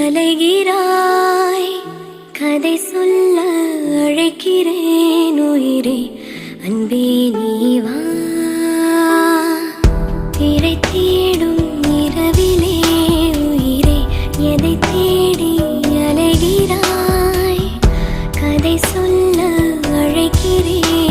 அலைகிறாய். கதை சொல்ல அழைக்கிறேன் உயிரே, அன்பே நீ வா. திரை தேடும் இரவிலே உயிரே, எதை தேடி அலைகிறாய். கதை சொல்ல அழைக்கிறேன்